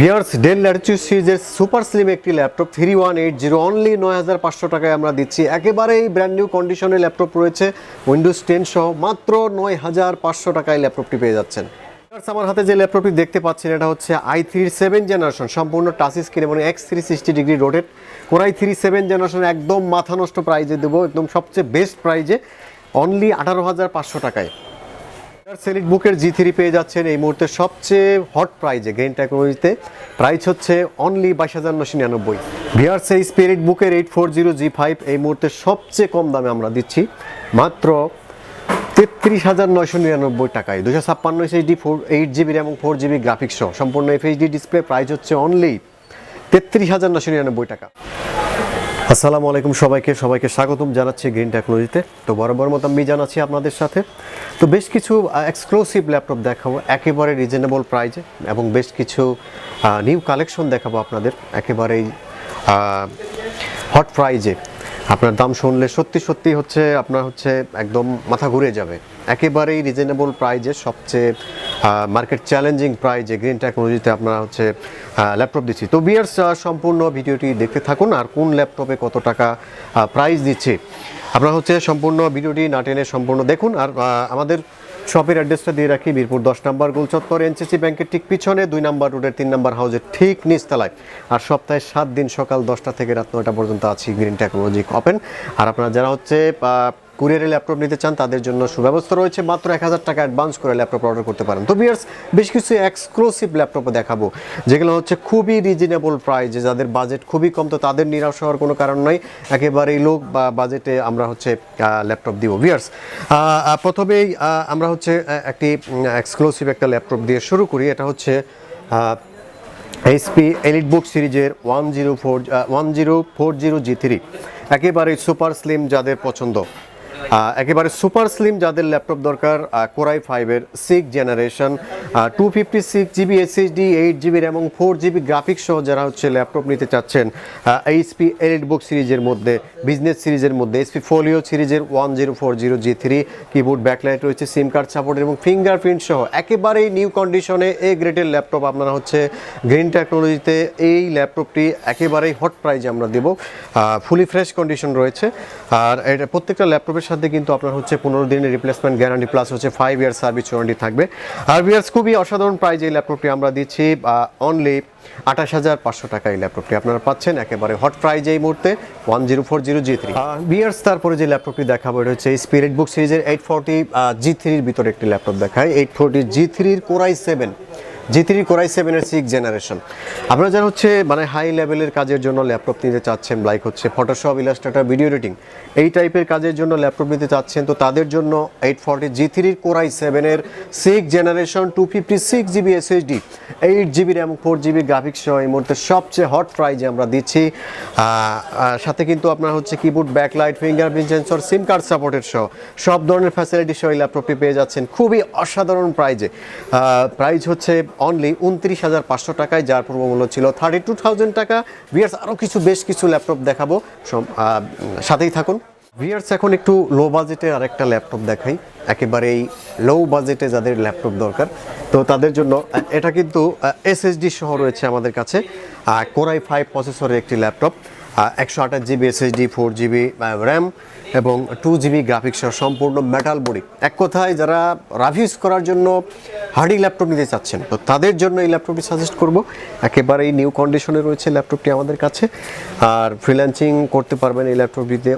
Viewers, del Latitude সিরিজের super slim একটি laptop 3180 only 9500 টাকায় আমরা দিচ্ছি। একেবারেই ব্র্যান্ড নিউ কন্ডিশনের ল্যাপটপ রয়েছে, উইন্ডোজ 10 সহ মাত্র 9500 টাকায় ল্যাপটপটি পেয়ে যাচ্ছেন। ভিউয়ার্স, আমার হাতে যে ল্যাপটপটি দেখতে পাচ্ছেন এটা হচ্ছে i3 7 জেনারেশন, সম্পূর্ণ টাচ স্ক্রিন এবং x360 degree rotate core i 3 7 generation. একদম মাথা নষ্ট প্রাইজে দেবো, একদম সবচেয়ে বেস্ট প্রাইজে অনলি 18500 টাকায়। সেলিট বুকের G3 পেয়ে যাচ্ছেন এই মুহূর্তে সবচেয়ে হট প্রাইজে গ্রেন টেকনোলজিতে। প্রাইস হচ্ছে অনলি 22999। ভিউয়ার্স, এই স্পিরিট বুকের 840 G5 এই মুহূর্তে সবচেয়ে কম দামে আমরা দিচ্ছি মাত্র 33999 টাকায়। 256 SSD 8GB র্যাম এবং 4GB গ্রাফিক্স সহ সম্পূর্ণ FHD ডিসপ্লে। প্রাইস হচ্ছে অনলি 33999 টাকা। আসসালামু আলাইকুম সবাইকে স্বাগতম জানাচ্ছি গ্রিন টেকনোলজিতে। তো বরাবর মতো আমি জানাচ্ছি আপনাদের সাথে। তো বেশ কিছু এক্সক্লুসিভ ল্যাপটপ দেখাবো একেবারে রিজনেবল প্রাইজে, এবং বেশ কিছু নিউ কালেকশন দেখাবো আপনাদের একেবারেই হট প্রাইজে। আপনার দাম শুনলে সত্যি হচ্ছে আপনার হচ্ছে একদম মাথা ঘুরে যাবে। একেবারেই রিজনেবল প্রাইজে, সবচেয়ে মার্কেট চ্যালেঞ্জিং প্রাইজে গ্রিন টেকনোলজিতে আপনারা হচ্ছে ল্যাপটপ দিচ্ছি। তো ভিউয়ার্স, সম্পূর্ণ ভিডিওটি দেখতে থাকুন আর কোন ল্যাপটপে কত টাকা প্রাইস দিচ্ছে আপনারা হচ্ছে সম্পূর্ণ ভিডিওটি না টেনে সম্পূর্ণ দেখুন। আর আমাদের শপের অ্যাড্রেসটা দিয়ে রাখি, মিরপুর 10 নম্বর গোল চত্বর, এনসিসি ব্যাংকের ঠিক পিছনে, 2 নম্বর রোডের 3 নম্বর হাউসের ঠিক নিচতলায়। আর সপ্তাহে 7 দিন সকাল 10টা থেকে রাত 9টা পর্যন্ত আছি গ্রিন টেকনোলজি ওপেন। আর আপনারা যারা হচ্ছে কুরিয়ারে ল্যাপটপ নিতে চান তাদের জন্য সুব্যবস্থা রয়েছে, মাত্র 1000 টাকা অ্যাডভান্স করে ল্যাপটপ অর্ডার করতে পারেন। তো ভিউয়ার্স, বেশ কিছু এক্সক্লুসিভ ল্যাপটপ দেখাবো যেগুলো হচ্ছে খুবই রিজনেবল প্রাইজে। যাদের বাজেট খুবই কম তো তাদের নিরাশ হওয়ার কোনো কারণ নাই, একেবারেই লোক বা বাজেটে আমরা হচ্ছে ল্যাপটপ দিব। ভিউয়ার্স, প্রথমেই আমরা হচ্ছে একটি এক্সক্লুসিভ একটা ল্যাপটপ দিয়ে শুরু করি। এটা হচ্ছে HP এলিটবুক সিরিজের 1040 G3, একেবারে সুপার স্লিম যাদের পছন্দ, একেবারে সুপার স্লিম যাদের ল্যাপটপ দরকার, কোরাই 5-এর 6 generation, 256GB SSD, 8GB RAM এবং 4GB গ্রাফিক্স সহ যারা হচ্ছে ল্যাপটপ নিতে চাচ্ছেন HP এলিটবুক সিরিজের মধ্যে, বিজনেস সিরিজের মধ্যে SP ফোলিও সিরিজের 1040 G3, কিবোর্ড ব্যাকলাইট রয়েছে, সিম কার্ড সাপোর্ট এবং ফিঙ্গারপ্রিন্ট সহ একেবারেই নিউ কন্ডিশনে এ গ্রেডের ল্যাপটপ আপনারা হচ্ছে গ্রিন টেকনোলজিতে এই ল্যাপটপটি একেবারেই হট প্রাইজে আমরা দেব। ফুলি ফ্রেশ কন্ডিশন রয়েছে। আর এটা প্রত্যেকটা ল্যাপটপের সাথে কিন্তু আপনার হচ্ছে 15 দিনের রিপ্লেসমেন্ট গ্যারান্টি প্লাস হচ্ছে 5 ইয়ার সার্ভিস ওয়ারেন্টি থাকবে। আর ভিউয়ার্স, খুবই অসাধারণ প্রাইজে এই ল্যাপটপটি আমরা দিচ্ছি অনলি 28500 টাকা। এই ল্যাপটপটি আপনারা পাচ্ছেন একেবারে হট প্রাইজে এই মুহূর্তে 1040 G3। ভিউয়ার্স, তারপরে যে ল্যাপটপটি দেখাবো এটা হচ্ছে স্পিরিট বুক সিরিজের 840 G3-র ভিতরে একটি ল্যাপটপ দেখায়। 840 G3-র কোরাই 7 কোরাই 7-এর 6 জেনারেশন। আপনারা যারা হচ্ছে মানে হাই লেভেলের কাজের জন্য ল্যাপটপ নিতে চাচ্ছেন, লাইক হচ্ছে ফটোশপ, ইলাস্ট্রেটর, ভিডিও এডিটিং এই টাইপের কাজের জন্য ল্যাপটপ নিতে চাচ্ছেন, তো তাদের জন্য 840 G3-র কোরাই 7-এর 6 generation, 256GB SSD, 8GB RAM, 4GB graphics সহ এই মুহূর্তে সবচেয়ে হট প্রাইজে আমরা দিচ্ছি। সাথে কিন্তু আপনার হচ্ছে কিবোর্ড ব্যাকলাইট, ফিঙ্গারপ্রিন্ট সেন্সর, সিম কার্ড সাপোর্টের সহ সব ধরনের ফ্যাসিলিটি সহ এই ল্যাপটপটি পেয়ে যাচ্ছেন খুবই অসাধারণ প্রাইজে। প্রাইস হচ্ছে অনলি 29500 টাকায়, যার পূর্ব মূল্য ছিল 32000 টাকা। ভিউয়ার্স, আরও বেশ কিছু ল্যাপটপ দেখাবো, সাথেই থাকুন। ভিউয়ার্স, এখন একটু লো বাজেটে আরেকটা ল্যাপটপ দেখাই, একেবারেই লো বাজেটে যাদের ল্যাপটপ দরকার তো তাদের জন্য। এটা কিন্তু SSD সহ রয়েছে আমাদের কাছে, কোরাই 5 প্রসেসরের একটি laptop, 128GB SSD, 4GB RAM এবং 2GB গ্রাফিক্স সহ সম্পূর্ণ মেটাল বডি। এক কথায় যারা রাভিউজ করার জন্য হার্ডি ল্যাপটপ নিতে চাচ্ছেন তো তাদের জন্য এই ল্যাপটপটি সাজেস্ট করব। একেবারেই নিউ কন্ডিশনে রয়েছে ল্যাপটপটি আমাদের কাছে। আর ফ্রিল্যান্সিং করতে পারবেন এই ল্যাপটপটিতে,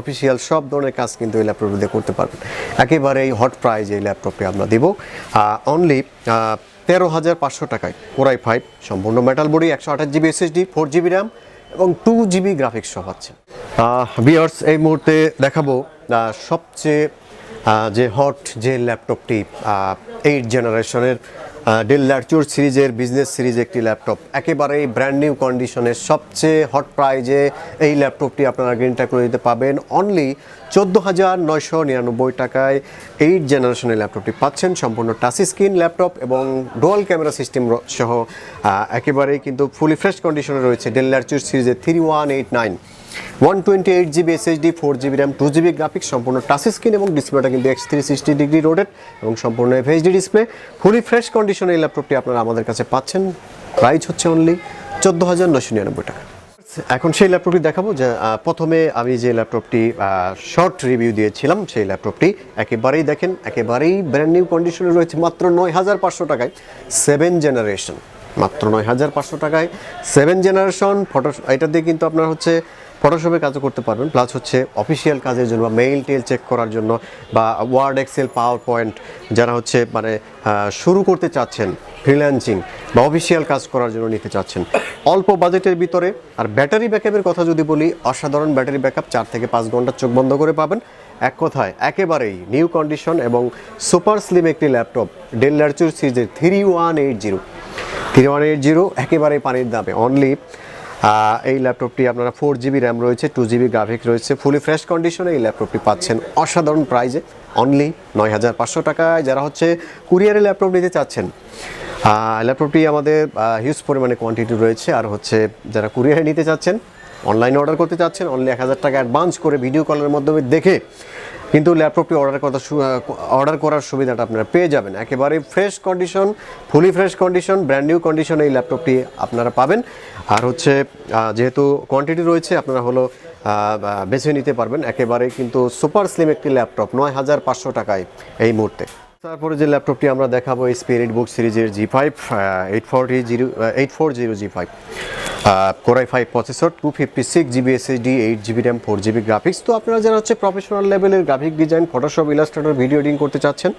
অফিসিয়াল সব ধরনের কাজ কিন্তু এই ল্যাপটপটিতে করতে পারবেন। একেবারেই হট প্রাইজ এই ল্যাপটপটি আমরা দেব অনলি 13500 টাকায়। কোরাই 5 সম্পূর্ণ metal body, 128GB SSD, 4GB RAM এবং 2GB গ্রাফিক্স সহ পাচ্ছেন। ভিউয়ার্স, এই মুহূর্তে দেখাবো সবচেয়ে যে হট যে ল্যাপটপটি 8 জেনারেশনের ডেল ল্যাটিটিউড সিরিজের বিজনেস সিরিজ একটি ল্যাপটপ, একেবারেই ব্র্যান্ড নিউ কন্ডিশনের সবচেয়ে হট প্রাইজে এই ল্যাপটপটি আপনারা গ্রিন টেকনোলজিতে পাবেন অনলি 14999 টাকায়। 8 জেনারেশনের ল্যাপটপটি পাচ্ছেন সম্পূর্ণ টাচ স্ক্রিন ল্যাপটপ এবং ডুয়াল ক্যামেরা সিস্টেম সহ একেবারেই কিন্তু ফুলি ফ্রেশ কন্ডিশনে রয়েছে ডেল ল্যাটিটিউড সিরিজের 3189। 128 GB SSD, 4 GB RAM, 2 GB graphics, সম্পূর্ণ টাচ স্ক্রিন এবং ডিসপ্লেটা কিন্তু X360 রোটেট এবং সম্পূর্ণ FHD ডিসপ্লে, ফুলি ফ্রেশ কন্ডিশনে এই ল্যাপটপটি আপনারা আমাদের কাছে পাচ্ছেন। প্রাইস হচ্ছে অনলি 14,999 টাকা। এখন সেই ল্যাপটপটি দেখাবো যে প্রথমে আমি যে ল্যাপটপটি শর্ট রিভিউ দিয়েছিলাম সেই ল্যাপটপটি একেবারেই দেখেন একেবারেই ব্র্যান্ড নিউ কন্ডিশনে রয়েছে মাত্র 9,500 টাকায়, 7 জেনারেশন, মাত্র 9,500 টাকায় 7 জেনারেশন। এটা দিয়ে কিন্তু আপনার হচ্ছে ফটোশপে কাজও করতে পারবেন, প্লাস হচ্ছে অফিসিয়াল কাজের জন্য বা মেইল টেল চেক করার জন্য বা ওয়ার্ড, এক্সেল, পাওয়ার পয়েন্ট যারা হচ্ছে মানে শুরু করতে চাচ্ছেন, ফ্রিল্যান্সিং বা অফিসিয়াল কাজ করার জন্য নিতে চাচ্ছেন অল্প বাজেটের ভিতরে। আর ব্যাটারি ব্যাকআপের কথা যদি বলি, অসাধারণ ব্যাটারি ব্যাকআপ, 4 থেকে 5 ঘন্টা চোখ বন্ধ করে পাবেন। এক কথায় একেবারেই নিউ কন্ডিশন এবং সুপার স্লিম একটি ল্যাপটপ, ডেল ল্যাটিটিউড সিরিজের 3180 একেবারেই পানির দামে অনলি। এই ল্যাপটপটি আপনারা 4 জিবি র্যাম রয়েছে, 2 জিবি গ্রাফিক্স রয়েছে, ফুলি ফ্রেশ কন্ডিশনে এই ল্যাপটপটি পাচ্ছেন অসাধারণ প্রাইজে অনলি 9,500 টাকায়। যারা হচ্ছে কুরিয়ারে ল্যাপটপ নিতে চাচ্ছেন, ল্যাপটপটি আমাদের হিউজ পরিমাণে কোয়ান্টিটি রয়েছে। আর হচ্ছে যারা কুরিয়ারে নিতে চাচ্ছেন, অনলাইনে অর্ডার করতে চাচ্ছেন, অনলি 1,000 টাকা অ্যাডভান্স করে ভিডিও কলের মাধ্যমে দেখে কিন্তু ল্যাপটপটি অর্ডার করার সুবিধাটা আপনারা পেয়ে যাবেন। একেবারে fresh condition, fully fresh condition, brand new কন্ডিশনে এই ল্যাপটপটি আপনারা পাবেন। আর হচ্ছে যেহেতু কোয়ান্টিটি রয়েছে আপনারা হলো বেছে নিতে পারবেন। একেবারে কিন্তু সুপার স্লিম একটি ল্যাপটপ 9,500 টাকায় এই মুহূর্তে। তারপরে যে ল্যাপটপটি আমরা দেখাবো স্পিরিট বুক সিরিজের G5 840 G5 Core i5 processor, 256 GB SSD, 8 GB RAM, 4 GB graphics. তো আপনারা যারা হচ্ছে প্রফেশনাল লেভেলের graphic design, Photoshop, Illustrator, video editing করতে চাচ্ছেন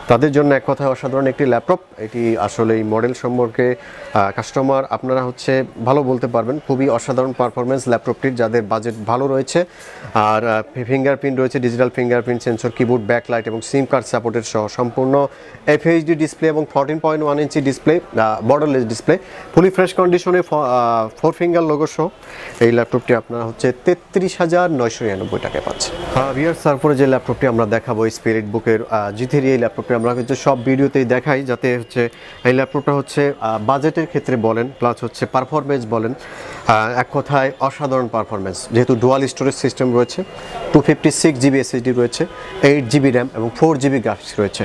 তাদের জন্য এক কথায় অসাধারণ একটি ল্যাপটপ। এটি আসলে এই মডেল সম্পর্কে কাস্টমার আপনারা হচ্ছে ভালো বলতে পারবেন, খুবই অসাধারণ পারফরমেন্স ল্যাপটপটির, যাদের বাজেট ভালো রয়েছে। আর ফিঙ্গারপ্রিন্ট রয়েছে, digital fingerprint sensor, keyboard, backlight এবং সিম কার্ড সাপোর্টের সহ সম্পূর্ণ FHD ডিসপ্লে এবং 14.1 inch display, borderless display, fully fresh কন্ডিশনে 4 ফিঙ্গার লোগো সহ এই ল্যাপটপটি আপনারা হচ্ছে 33,999 টাকায় পাচ্ছেন। ভিউয়ার্স, তারপরে যে ল্যাপটপটি আমরা দেখাবো স্পিরিট বুকের G3, এই ল্যাপটপটি আমরা কিন্তু সব ভিডিওতেই দেখাই, যাতে হচ্ছে এই ল্যাপটপটা হচ্ছে বাজেটের ক্ষেত্রে বলেন, প্লাস হচ্ছে পারফরমেন্স বলেন, এক কথায় অসাধারণ পারফরমেন্স। যেহেতু ডুয়াল স্টোরেজ সিস্টেম রয়েছে, 256 জিবি এসএসডি রয়েছে, 8 জিবি র্যাম এবং 4 জিবি গ্রাফিক্স রয়েছে।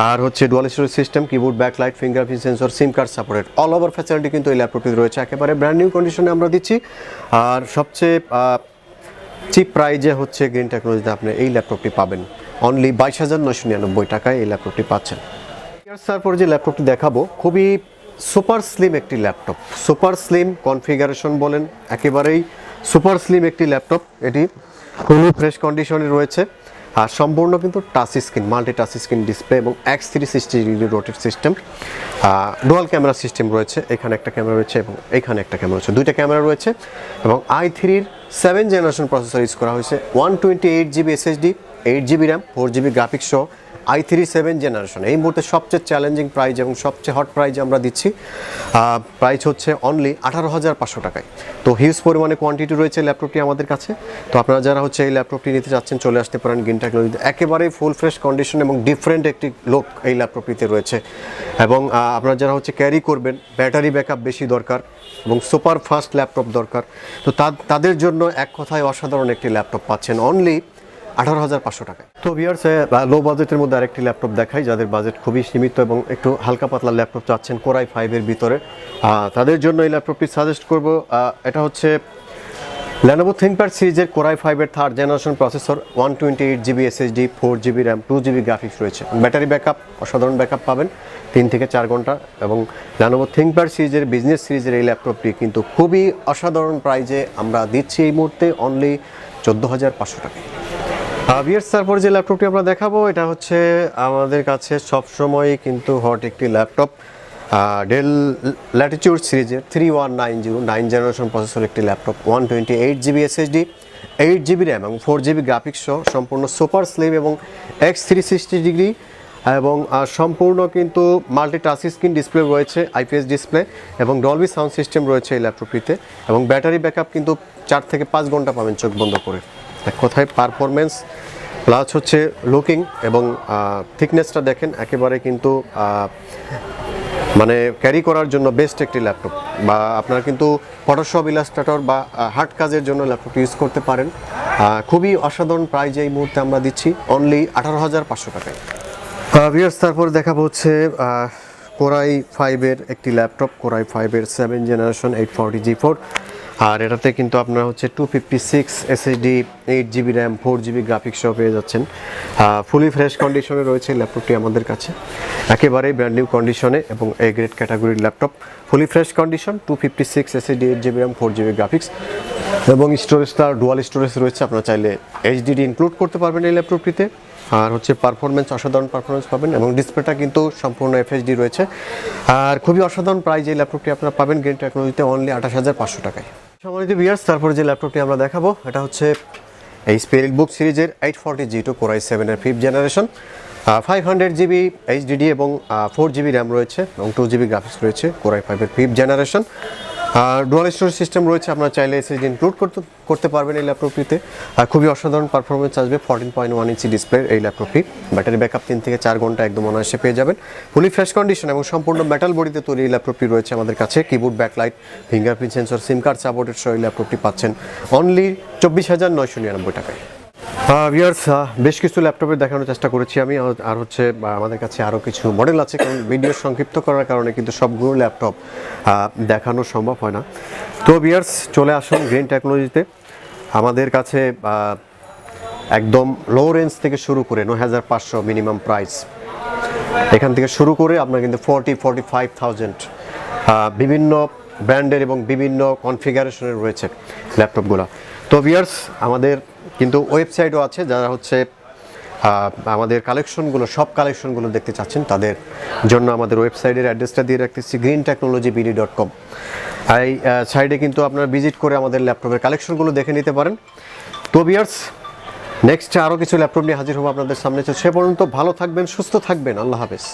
আর হচ্ছে dual storage system, keyboard, backlight, fingerprint sensor, সিম card supported, all over facility কিন্তু এই ল্যাপটপটি রয়েছে। একেবারে ব্র্যান্ড নিউ কন্ডিশনে আমরা দিচ্ছি। আর সবচেয়ে চিপ প্রাইজে হচ্ছে গ্রিন টেকনোলজিতে আপনি এই ল্যাপটপটি পাবেন অনলি 22,999 টাকায় এই ল্যাপটপটি পাচ্ছেন। তারপর যে ল্যাপটপটি দেখাবো খুবই সুপার স্লিম একটি ল্যাপটপ, সুপার স্লিম কনফিগারেশন বলেন, একেবারেই সুপার স্লিম একটি ল্যাপটপ। এটি ফুলি ফ্রেশ কন্ডিশনে রয়েছে আর সম্পূর্ণ কিন্তু touch screen, multi touch screen display এবং X360 rotate system, dual camera system রয়েছে। এখানে একটা ক্যামেরা রয়েছে এবং এখানে একটা ক্যামেরা রয়েছে, দুইটা ক্যামেরা রয়েছে এবং i3-র 7 জেনারেশন প্রসেসর ইউজ করা হয়েছে, 128 GB SSD, 8 GB RAM, 4 GB graphics সহ i3 7 জেনারেশন। এই মুহূর্তে সবচেয়ে চ্যালেঞ্জিং প্রাইজ এবং সবচেয়ে হট প্রাইজ আমরা দিচ্ছি, প্রাইস হচ্ছে অনলি 18,500 টাকায়। তো হিউজ পরিমাণে কোয়ান্টিটি রয়েছে ল্যাপটপটি আমাদের কাছে। তো আপনারা যারা হচ্ছে এই ল্যাপটপটি নিতে চাচ্ছেন চলে আসতে পারেন গ্রিন টেকনোলজিতে। একেবারেই ফুল ফ্রেশ কন্ডিশন এবং ডিফারেন্ট একটি লুক এই ল্যাপটপটিতে রয়েছে। এবং আপনারা যারা হচ্ছে ক্যারি করবেন, ব্যাটারি ব্যাকআপ বেশি দরকার এবং সুপার ফাস্ট ল্যাপটপ দরকার, তো তাদের জন্য এক কথায় অসাধারণ একটি ল্যাপটপ পাচ্ছেন অনলি 18,500 টাকায়। তো ভিউয়ার্স, লো বাজেটের মধ্যে আরেকটি ল্যাপটপ দেখাই, যাদের বাজেট খুবই সীমিত এবং একটু হালকা পাতলা ল্যাপটপ চাচ্ছেন Core i5-এর ভিতরে, তাদের জন্য এই ল্যাপটপটি সাজেস্ট করব। এটা হচ্ছে Lenovo ThinkPad সিরিজের Core i5-এর 3rd generation processor, 128 GB SSD, 4 GB RAM, 2 GB graphics রয়েছে। ব্যাটারি ব্যাকআপ অসাধারণ ব্যাকআপ পাবেন 3 থেকে 4 ঘন্টা। এবং Lenovo ThinkPad সিরিজের বিজনেস সিরিজের এই ল্যাপটপটি কিন্তু খুবই অসাধারণ প্রাইজে আমরা দিচ্ছি এই মুহূর্তে অনলি 14,500 টাকা। ভিউয়ার্স, তারপরে যে ল্যাপটপটি আমরা দেখাবো এটা হচ্ছে আমাদের কাছে সবসময় কিন্তু হট একটি ল্যাপটপ, ডেল ল্যাটিটিউড সিরিজের 3190 জেনারেশন প্রসেসর একটি laptop, 128 GB SSD, 8 GB RAM এবং 4 জিবি গ্রাফিক্স সহ সম্পূর্ণ সুপার স্লিম এবং X360 এবং সম্পূর্ণ কিন্তু মাল্টি টাচ স্ক্রিন ডিসপ্লে রয়েছে, IPS ডিসপ্লে এবং ডলবি সাউন্ড সিস্টেম রয়েছে এই ল্যাপটপটিতে। এবং ব্যাটারি ব্যাকআপ কিন্তু 4 থেকে 5 ঘন্টা পাবেন চোখ বন্ধ করে। এক কথায় পারফরমেন্স প্লাস হচ্ছে লুকিং এবং থিকনেসটা দেখেন, একেবারে কিন্তু মানে ক্যারি করার জন্য বেস্ট একটি ল্যাপটপ, বা আপনারা কিন্তু ফটোশপ, ইলাস্ট্রেটর বা হার্ড কাজের জন্য ল্যাপটপটি ইউজ করতে পারেন। খুবই অসাধারণ প্রাইজে এই মুহূর্তে আমরা দিচ্ছি অনলি 18,500 টাকায়। ভিউয়ার্স, তারপর দেখাবো হচ্ছে কোরাই 5-এর একটি ল্যাপটপ, কোরাই 5-এর 7 জেনারেশন 840G4। আর এটাতে কিন্তু আপনারা হচ্ছে 256 SSD, 8GB RAM, 4GB graphics সহ পেয়ে যাচ্ছেন। ফুলি ফ্রেশ কন্ডিশনে রয়েছে ল্যাপটপটি আমাদের কাছে, একেবারেই ব্র্যান্ড নিউ কন্ডিশনে এবং এ গ্রেড ক্যাটাগরির laptop. Fully fresh condition, 256 SSD, 8GB RAM, 4GB graphics এবং স্টোরেজটা ডুয়াল স্টোরেজ রয়েছে। আপনারা চাইলে HDD ইনক্লুড করতে পারবেন এই ল্যাপটপটিতে। আর হচ্ছে পারফরমেন্স, অসাধারণ পারফরমেন্স পাবেন এবং ডিসপ্লেটা কিন্তু সম্পূর্ণ FHD রয়েছে। আর খুবই অসাধারণ প্রাইজ এই ল্যাপটপটি আপনারা পাবেন গ্রিন টেকনোলজিতে অনলি 28,500 টাকায়। সম্মানিত ভিউয়ার্স, তারপরে যে ল্যাপটপটি আমরা দেখাবো এটা হচ্ছে এই স্পেল বুক সিরিজের 840G2 core i 7-এর 5th generation. 500GB HDD এবং 4GB র্যাম রয়েছে এবং 2GB গ্রাফিক্স রয়েছে, কোরাই 5-এর 5th generation. Dual storage system রয়েছে, আপনারা চাইলে SSD ইনক্লুড করতে পারবেন এই ল্যাপটপটিতে। খুবই অসাধারণ পারফরমেন্স আসবে, 14.1 ইঞ্চি ডিসপ্লে এই ল্যাপটপটি। ব্যাটারি ব্যাকআপ 3 থেকে 4 ঘন্টা একদম অনায়াসে পেয়ে যাবেন। ফুলি ফ্রেশ কন্ডিশন এবং সম্পূর্ণ মেটাল বডিতে তৈরি এই ল্যাপটপটি রয়েছে আমাদের কাছে। কিবোর্ড, ব্যাকলাইট, ফিঙ্গারপ্রিন্ট সেন্সর, সিম কার্ড সাপোর্টেড সহ এই ল্যাপটপটি পাচ্ছেন অনলি 24,999 টাকায়। ভিউয়ার্স, বেশ কিছু ল্যাপটপের দেখানোর চেষ্টা করেছি আমি, আর হচ্ছে আমাদের কাছে আরও কিছু মডেল আছে, কারণ ভিডিও সংক্ষিপ্ত করার কারণে কিন্তু সবগুলো ল্যাপটপ দেখানো সম্ভব হয় না। তো ভিউয়ার্স, চলে আসুন গ্রিন টেকনোলজিতে। আমাদের কাছে একদম লো রেঞ্জ থেকে শুরু করে 9,500 মিনিমাম প্রাইস, এখান থেকে শুরু করে আপনার কিন্তু 45,000 বিভিন্ন ব্র্যান্ডের এবং বিভিন্ন কনফিগারেশনের রয়েছে ল্যাপটপগুলো। তো ভিউয়ার্স, আমাদের কিন্তু ওয়েবসাইটও আছে, যারা হচ্ছে আমাদের কালেকশনগুলো, সব কালেকশনগুলো দেখতে চাচ্ছেন তাদের জন্য আমাদের ওয়েবসাইটের অ্যাড্রেসটা দিয়ে রাখতেছি, greentechnologybd.com। এই সাইডে কিন্তু আপনারা ভিজিট করে আমাদের ল্যাপটপের কালেকশনগুলো দেখে নিতে পারেন। তো ভিউয়ার্স, নেক্সট আরও কিছু ল্যাপটপ নিয়ে হাজির হবো আপনাদের সামনে। সে পর্যন্ত ভালো থাকবেন, সুস্থ থাকবেন, আল্লাহ হাফেজ।